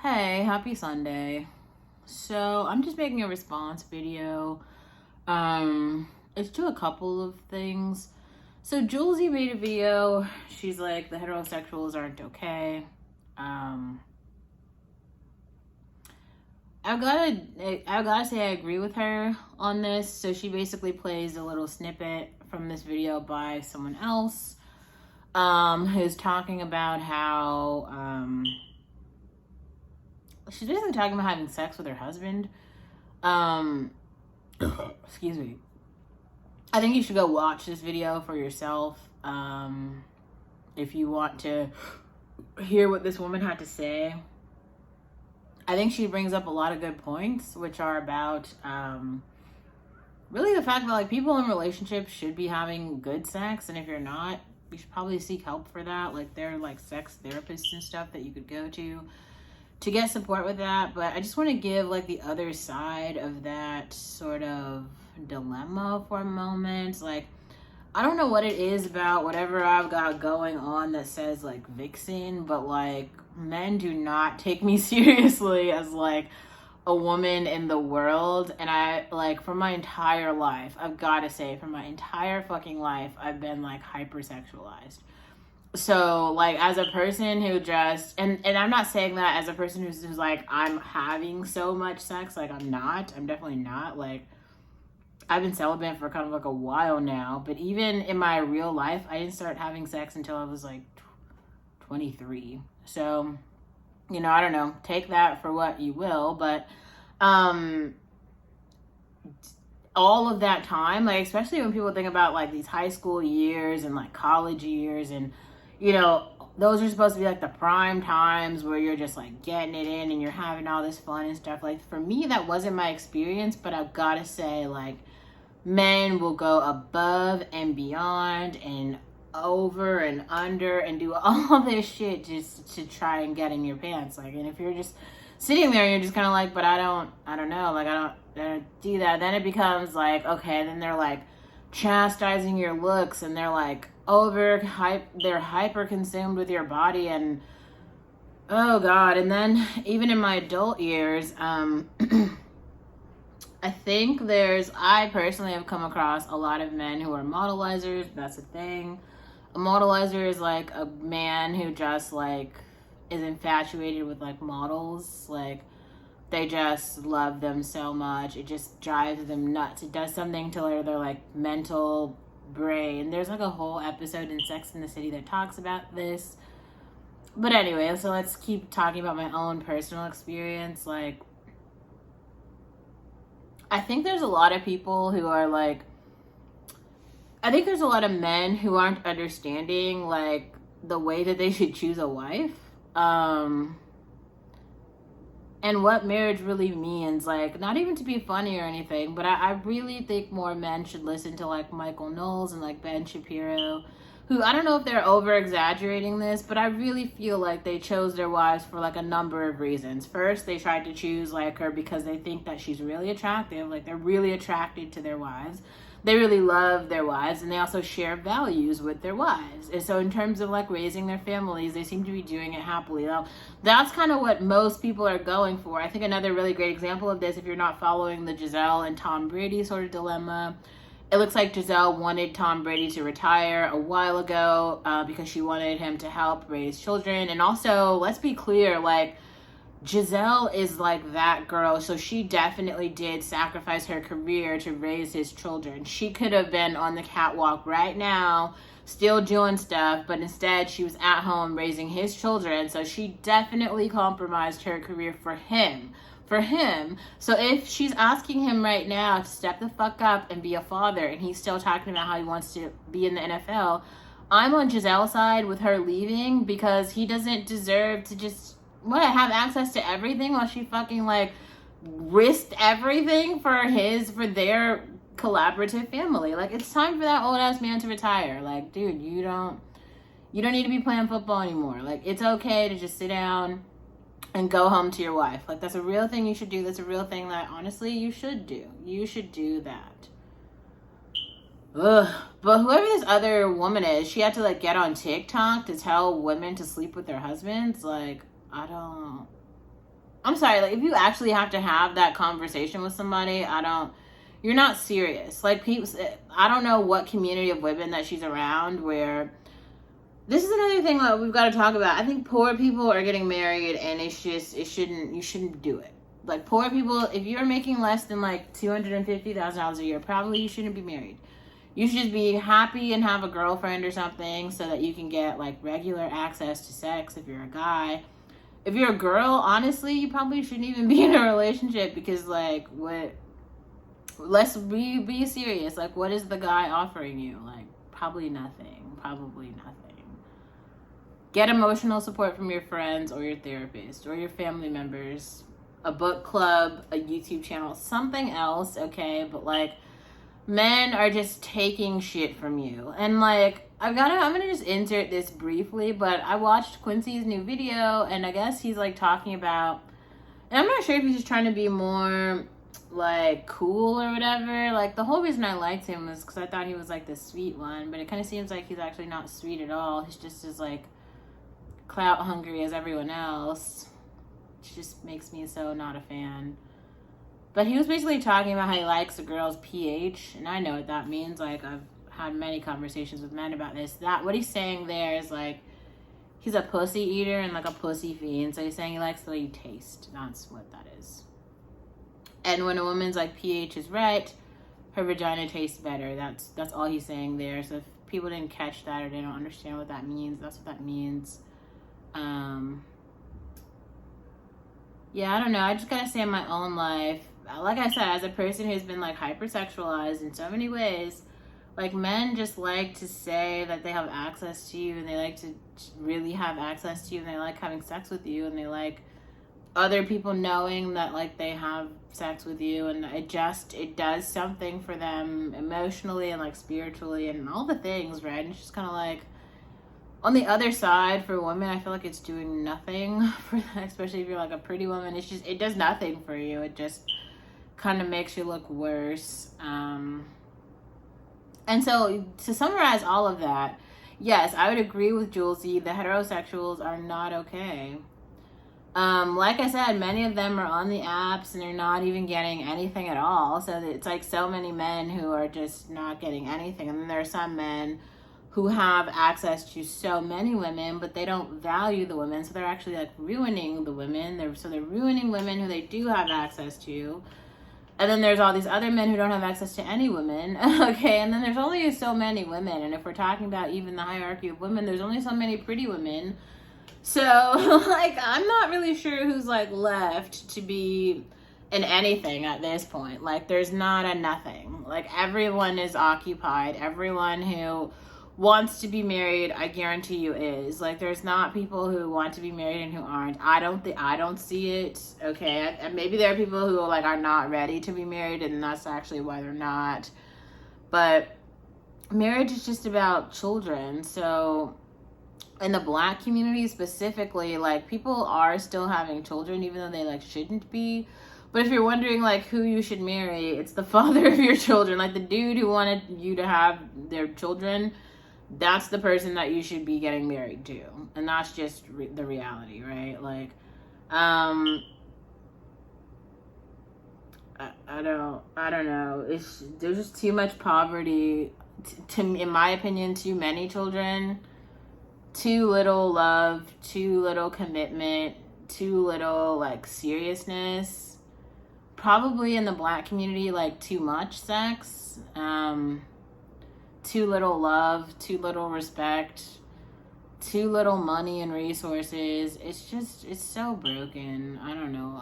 Hey, happy Sunday. So I'm just making a response video. It's to a couple of things. So joulzey made a video. She's like, the heterosexuals aren't okay. Um, I've gotta say I agree with her on this. So she basically plays a little snippet from this video by someone else, who's talking about how she's basically talking about having sex with her husband. Um, excuse me. I think you should go watch this video for yourself. If you want to hear what this woman had to say. I think she brings up a lot of good points, which are about really the fact that like people in relationships should be having good sex, and if you're not, you should probably seek help for that. Like there are like sex therapists and stuff that you could go to get support with that. But I just want to give like the other side of that sort of dilemma for a moment. Like I don't know what it is about whatever I've got going on that says like vixen, but like men do not take me seriously as like a woman in the world. And I like for my entire life, I've got to say, for my entire fucking life, I've been like hypersexualized. So like as a person who just and I'm not saying that as a person who's like I'm having so much sex, like I'm definitely not. Like I've been celibate for kind of like a while now, but even in my real life I didn't start having sex until I was like 23. So I don't know, take that for what you will, but all of that time, like especially when people think about like these high school years and like college years, and those are supposed to be like the prime times where you're just like getting it in and you're having all this fun and stuff. Like for me, that wasn't my experience, but I've got to say, like, men will go above and beyond and over and under and do all this shit just to try and get in your pants. Like, and if you're just sitting there and you're just kind of like, but I don't know, like I don't do that, then it becomes like, okay, then they're like chastising your looks and they're like they're hyper consumed with your body, and oh god. And then even in my adult years, I personally have come across a lot of men who are modelizers. That's a thing. A modelizer is like a man who just like is infatuated with like models. Like they just love them so much, it just drives them nuts. It does something to their like mental brain. There's like a whole episode in Sex and the City that talks about this. But anyway, so let's keep talking about my own personal experience. Like I think there's a lot of people who are like, I think there's a lot of men who aren't understanding like the way that they should choose a wife. And what marriage really means. Like, not even to be funny or anything, but I really think more men should listen to like Michael Knowles and like Ben Shapiro, who, I don't know if they're over exaggerating this, but I really feel like they chose their wives for like a number of reasons. First, they tried to choose like her because they think that she's really attractive. Like they're really attracted to their wives. They really love their wives, and they also share values with their wives. And so in terms of like raising their families, they seem to be doing it happily. Now, that's kind of what most people are going for. I think another really great example of this, if you're not following the Giselle and Tom Brady sort of dilemma, it looks like Giselle wanted Tom Brady to retire a while ago because she wanted him to help raise children. And also, let's be clear, like, Giselle is like that girl, so she definitely did sacrifice her career to raise his children. She could have been on the catwalk right now, still doing stuff, but instead she was at home raising his children. So she definitely compromised her career for him. So if she's asking him right now to step the fuck up and be a father, and he's still talking about how he wants to be in the NFL, I'm on Giselle's side with her leaving, because he doesn't deserve to just have access to everything while she fucking like risked everything for their collaborative family. Like, it's time for that old ass man to retire. Like, dude, you don't need to be playing football anymore. Like, it's okay to just sit down and go home to your wife. Like, that's a real thing you should do. That's a real thing that honestly you should do. You should do that. Ugh. But whoever this other woman is, she had to like get on TikTok to tell women to sleep with their husbands. Like, I don't I'm sorry, like if you actually have to have that conversation with somebody, you're not serious. Like people, I don't know what community of women that she's around where this is another thing that we've got to talk about. I think poor people are getting married, and you shouldn't do it. Like poor people, if you're making less than like $250,000 a year, probably you shouldn't be married. You should just be happy and have a girlfriend or something so that you can get like regular access to sex if you're a guy. If you're a girl, honestly, you probably shouldn't even be in a relationship because like let's be serious. Like what is the guy offering you? Like probably nothing. Probably nothing. Get emotional support from your friends or your therapist or your family members, a book club, a YouTube channel, something else, okay? But like men are just taking shit from you. And like I'm gonna just insert this briefly, but I watched Quincy's new video and I guess he's like talking about, and I'm not sure if he's just trying to be more like cool or whatever. Like the whole reason I liked him was because I thought he was like the sweet one, but it kind of seems like he's actually not sweet at all. He's just as like clout hungry as everyone else, which just makes me so not a fan. But he was basically talking about how he likes a girl's pH, and I know what that means. Like I've had many conversations with men about this. That what he's saying there is like he's a pussy eater and like a pussy fiend. So he's saying he likes the way you taste. That's what that is. And when a woman's like pH is right, her vagina tastes better. That's all he's saying there. So if people didn't catch that or they don't understand what that means, that's what that means. Yeah, I don't know. I just gotta say in my own life, like I said, as a person who's been like hypersexualized in so many ways, like men just like to say that they have access to you and they like to really have access to you and they like having sex with you and they like other people knowing that like they have sex with you, and it does something for them emotionally and like spiritually and all the things, right? And it's just kind of like on the other side for women, I feel like it's doing nothing for that, especially if you're like a pretty woman. It does nothing for you. It just kind of makes you look worse. And so to summarize all of that, yes, I would agree with joulzey. The heterosexuals are not okay. Like I said, many of them are on the apps and they're not even getting anything at all. So it's like so many men who are just not getting anything. And then there are some men who have access to so many women, but they don't value the women. So they're actually like ruining the women. They're ruining women who they do have access to. And then there's all these other men who don't have access to any women. Okay, and then there's only so many women. And if we're talking about even the hierarchy of women, there's only so many pretty women. So, like, I'm not really sure who's, like, left to be in anything at this point. Like, there's not a nothing. Like, everyone is occupied. Everyone who wants to be married, I guarantee you is. Like, there's not people who want to be married and who aren't. I don't see it. Okay, maybe there are people who like are not ready to be married, and that's actually why they're not. But marriage is just about children. So in the Black community specifically, like people are still having children even though they like shouldn't be. But if you're wondering like who you should marry, it's the father of your children. Like the dude who wanted you to have their children, that's the person that you should be getting married to. And that's just the reality, right? Like I don't know. There's just too much poverty in my opinion, too many children, too little love, too little commitment, too little like seriousness. Probably in the Black community, like too much sex, too little love, too little respect, too little money and resources. It's so broken. I don't know.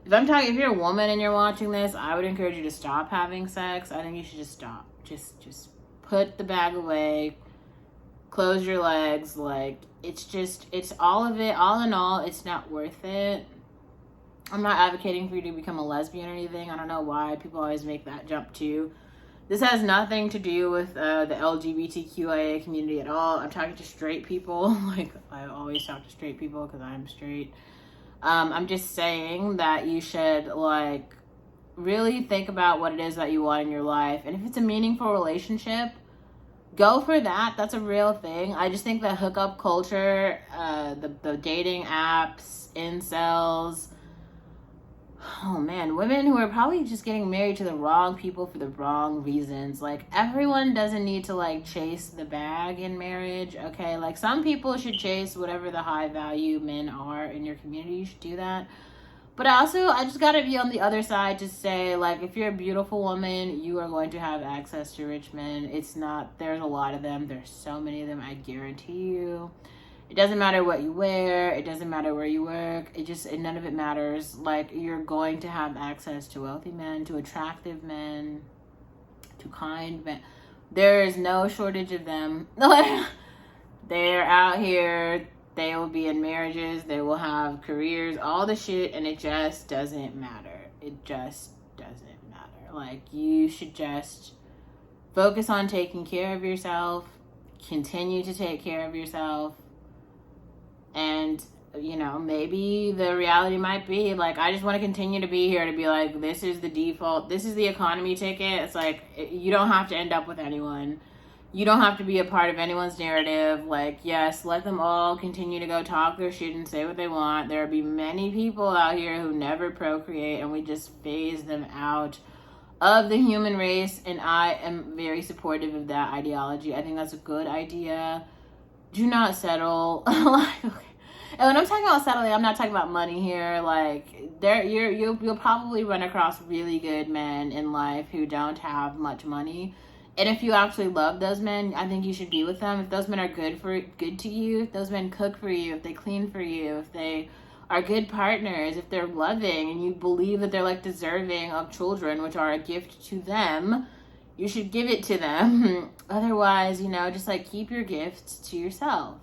If you're a woman and you're watching this, I would encourage you to stop having sex. I think you should just stop. Just put the bag away, close your legs. Like, it's all of it. All in all, it's not worth it. I'm not advocating for you to become a lesbian or anything. I don't know why people always make that jump too. This has nothing to do with the LGBTQIA community at all. I'm talking to straight people. Like, I always talk to straight people because I'm straight. I'm just saying that you should, like, really think about what it is that you want in your life. And if it's a meaningful relationship, go for that. That's a real thing. I just think the hookup culture, the dating apps, incels, oh man, women who are probably just getting married to the wrong people for the wrong reasons. Like, everyone doesn't need to like chase the bag in marriage, okay? Like, some people should chase whatever the high value men are in your community. You should do that. But I just gotta be on the other side to say, like, if you're a beautiful woman, you are going to have access to rich men. It's not, there's a lot of them. There's so many of them, I guarantee you. It doesn't matter what you wear. It doesn't matter where you work. None of it matters. Like, you're going to have access to wealthy men, to attractive men, to kind men. There is no shortage of them. They're out here. They will be in marriages. They will have careers, all the shit, and it just doesn't matter. It just doesn't matter. Like, you should just focus on taking care of yourself. Continue to take care of yourself. And, you know, maybe the reality might be, like, I just want to continue to be here to be like, this is the default. This is the economy ticket. It's like, you don't have to end up with anyone. You don't have to be a part of anyone's narrative. Like, yes, let them all continue to go talk their shit and say what they want. There will be many people out here who never procreate, and we just phase them out of the human race. And I am very supportive of that ideology. I think that's a good idea. Do not settle. Like, okay. And when I'm talking about settling, I'm not talking about money here. Like, you'll probably run across really good men in life who don't have much money. And if you actually love those men, I think you should be with them. If those men are good to you, if those men cook for you, if they clean for you, if they are good partners, if they're loving, and you believe that they're like deserving of children, which are a gift to them, you should give it to them. Otherwise, you know, just like keep your gifts to yourself.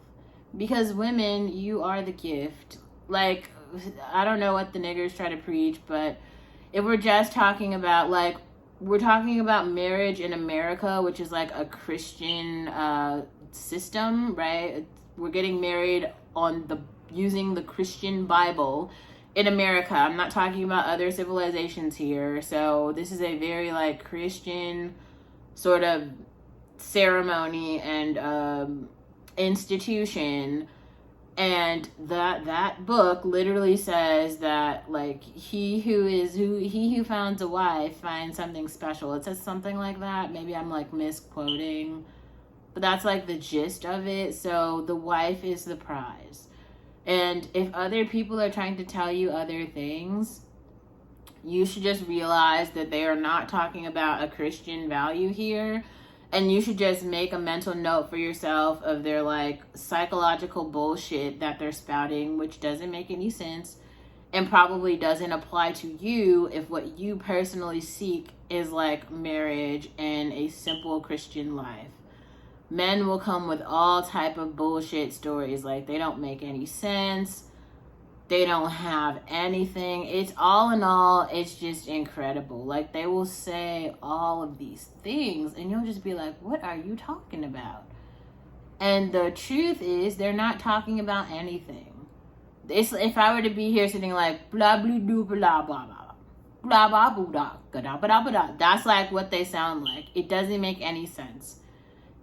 Because women, you are the gift. Like, I don't know what the niggers try to preach, but if we're just talking about, like, we're talking about marriage in America, which is like a Christian system, right? We're getting married using the Christian Bible in America. I'm not talking about other civilizations here. So this is a very like Christian sort of ceremony and institution. And that book literally says that, like, he who finds a wife finds something special. It says something like that. Maybe I'm like misquoting, but that's like the gist of it. So the wife is the prize. And if other people are trying to tell you other things, you should just realize that they are not talking about a Christian value here. And you should just make a mental note for yourself of their like psychological bullshit that they're spouting, which doesn't make any sense and probably doesn't apply to you if what you personally seek is like marriage and a simple Christian life. Men will come with all type of bullshit stories, like they don't make any sense. They don't have anything. It's all in all, it's just incredible. Like, they will say all of these things and you'll just be like, what are you talking about? And the truth is, they're not talking about anything. If I were to be here sitting like, blah, blah, blah, blah, blah, blah, blah, blah, blah, blah, blah, blah, that's like what they sound like. It doesn't make any sense.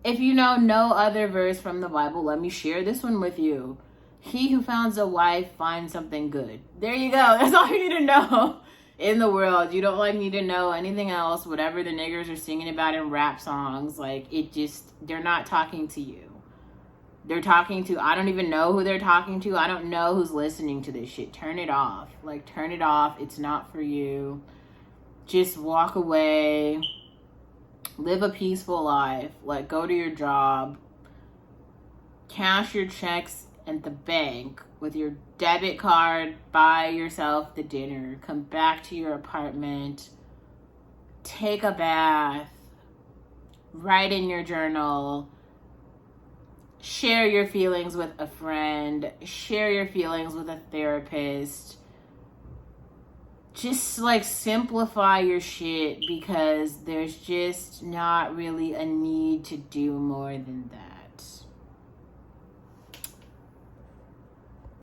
If you know no other verse from the Bible, let me share this one with you. He who finds a wife finds something good. There you go. That's all you need to know in the world. You don't like need to know anything else, whatever the niggers are singing about in rap songs. Like, they're not talking to you. They're talking to, I don't even know who they're talking to. I don't know who's listening to this shit. Turn it off. Like, turn it off. It's not for you. Just walk away. Live a peaceful life. Like, go to your job. Cash your checks at the bank with your debit card, buy yourself the dinner, come back to your apartment, take a bath, write in your journal, share your feelings with a friend, share your feelings with a therapist. Just like simplify your shit, because there's just not really a need to do more than that.